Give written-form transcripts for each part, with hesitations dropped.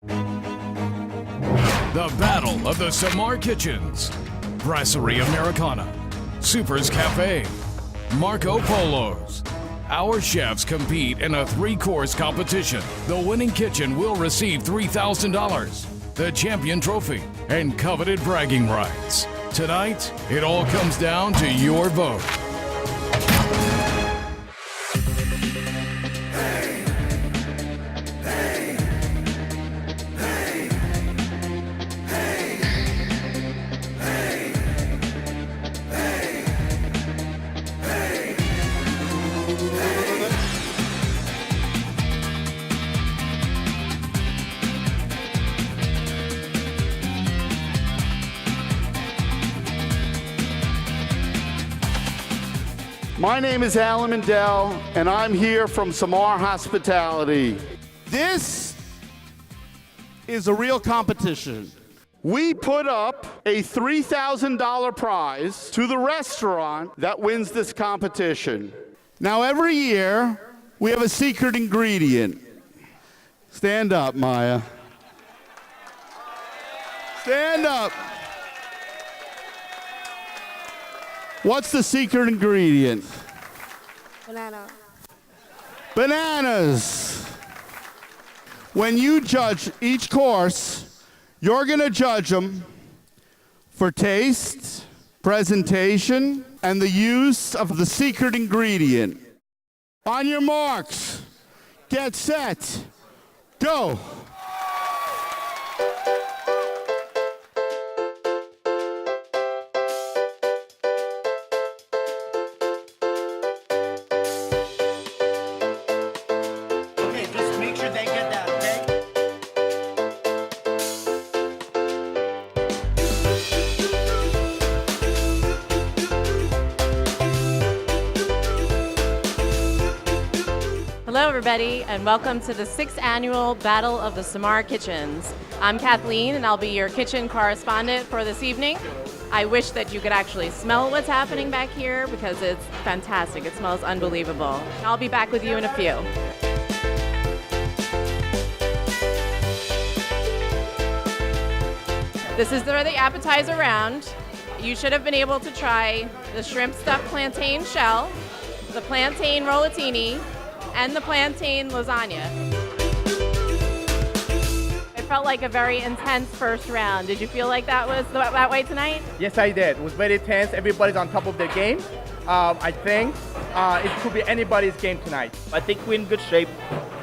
The Battle of the Samar Kitchens. Brasserie Americana. Super's Cafe. Marco Polos. Our chefs compete in a 3-course competition. The winning kitchen will receive $3,000, the champion trophy, and coveted bragging rights. Tonight, it all comes down to your vote. My name is Alan Mandel, and I'm here from Samar Hospitality. This is a real competition. We put up a $3,000 prize to the restaurant that wins this competition. Now, every year, we have a secret ingredient. Stand up, Maya. Stand up. What's the secret ingredient? Banana. Bananas. When you judge each course, you're going to judge them for taste, presentation, and the use of the secret ingredient. On your marks, get set, go. Hello everybody, and welcome to the 6th annual Battle of the Samar Kitchens. I'm Kathleen, and I'll be your kitchen correspondent for this evening. I wish that you could actually smell what's happening back here because it's fantastic. It smells unbelievable. I'll be back with you in a few. This is the appetizer round. You should have been able to try the shrimp stuffed plantain shell, the plantain rollatini, and the plantain lasagna. It felt like a very intense first round. Did you feel like that was that way tonight? Yes, I did. It was very tense. Everybody's on top of their game. I think it could be anybody's game tonight. I think we're in good shape.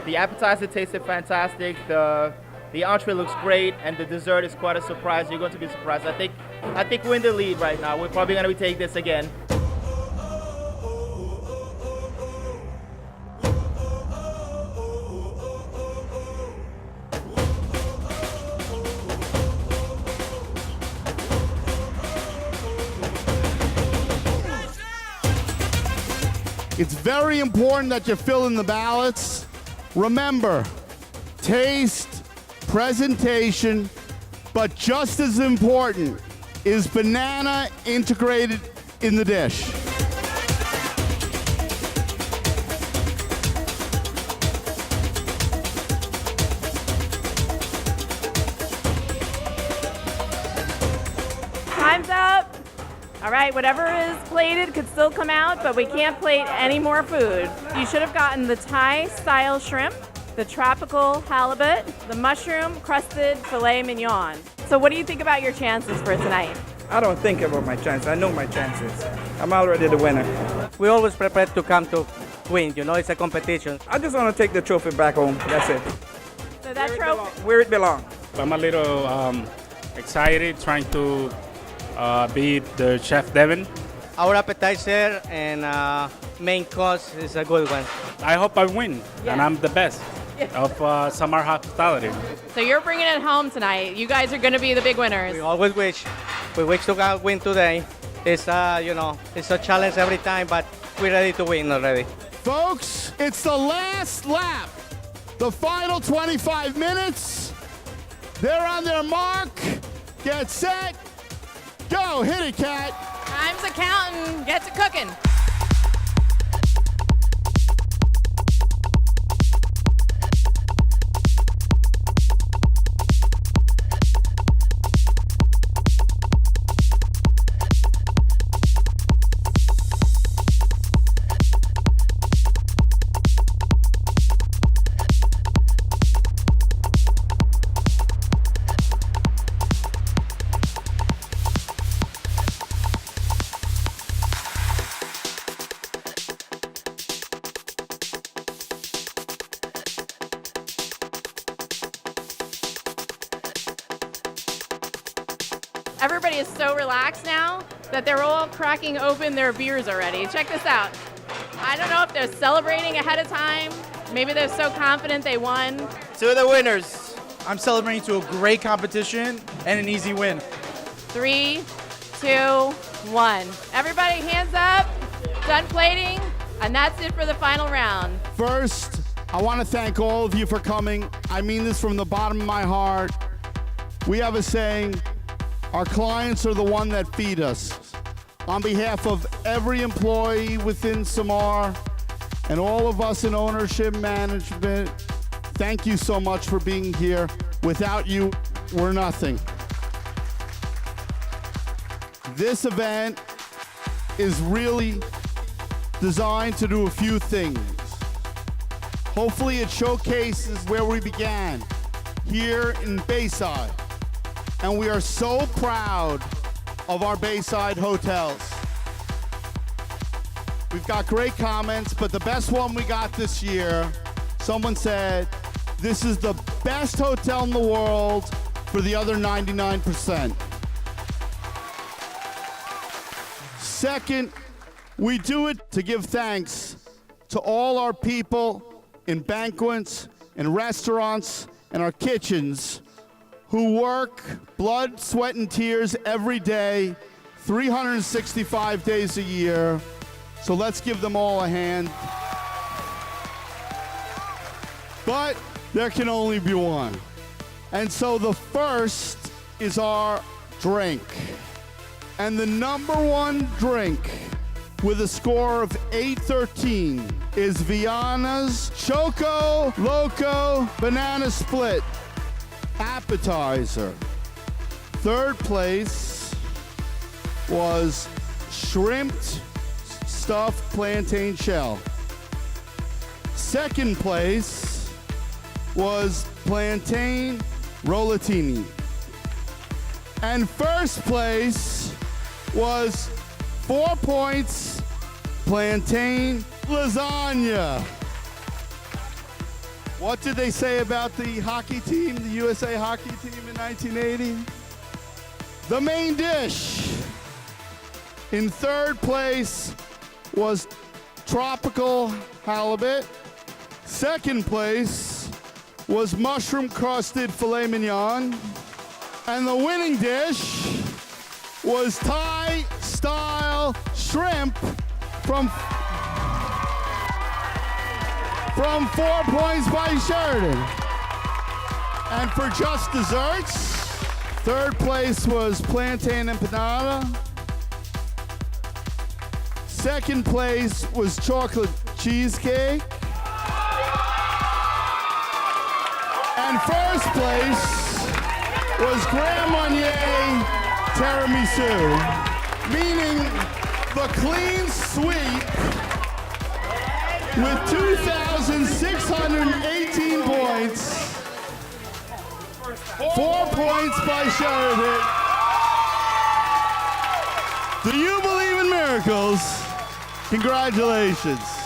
The appetizer tasted fantastic. The entree looks great, and the dessert is quite a surprise. You're going to be surprised. I think we're in the lead right now. We're probably going to take this again. It's very important that you fill in the ballots. Remember, taste, presentation, but just as important is banana integrated in the dish. Time's up. All right, whatever is plated could still come out, but we can't plate any more food. You should have gotten the Thai-style shrimp, the tropical halibut, the mushroom-crusted filet mignon. So what do you think about your chances for tonight? I don't think about my chances. I know my chances. I'm already the winner. We always prepared to come to win. You know, it's a competition. I just want to take the trophy back home. That's it. So that trophy. Where it belongs. I'm a little excited trying to beat the chef Devon. Our appetizer and main course is a good one. I hope I win, Yeah. and I'm the best of Samar Hospitality. So you're bringing it home tonight. You guys are going to be the big winners. We always wish. We wish to win today. It's it's a challenge every time, but we're ready to win already. Folks, it's the last lap. The final 25 minutes. They're on their mark. Get set. Go. Hit it, Cat. Time's a counting. Get to cooking. Everybody is so relaxed now that they're all cracking open their beers already. Check this out. I don't know if they're celebrating ahead of time. Maybe they're so confident they won. To the winners. I'm celebrating to a great competition and an easy win. 3, 2, 1. Everybody hands up, done plating, and that's it for the final round. First, I want to thank all of you for coming. I mean this from the bottom of my heart. We have a saying, our clients are the one that feed us. On behalf of every employee within Samar and all of us in ownership management, thank you so much for being here. Without you, we're nothing. This event is really designed to do a few things. Hopefully it showcases where we began, here in Bayside. And we are so proud of our Bayside hotels. We've got great comments, but the best one we got this year, someone said, this is the best hotel in the world for the other 99%. Second, we do it to give thanks to all our people in banquets and restaurants and our kitchens who work blood, sweat, and tears every day, 365 days a year. So let's give them all a hand. But there can only be one. And so the first is our drink. And the number one drink with a score of 813 is Viana's Choco Loco Banana Split appetizer. Third place was shrimped stuffed plantain shell. Second place was plantain rollatini. And first place was 4 points plantain lasagna. What did they say about the hockey team, the USA hockey team in 1980? The main dish. In third place was tropical halibut. Second place was mushroom crusted filet mignon. And the winning dish was Thai style shrimp from 4 points by Sheraton. And for just desserts, third place was plantain empanada. Second place was chocolate cheesecake. And first place was Grand Marnier tiramisu, meaning the clean sweep with 2,618 points, 4 points by Sheraton. Do you believe in miracles? Congratulations.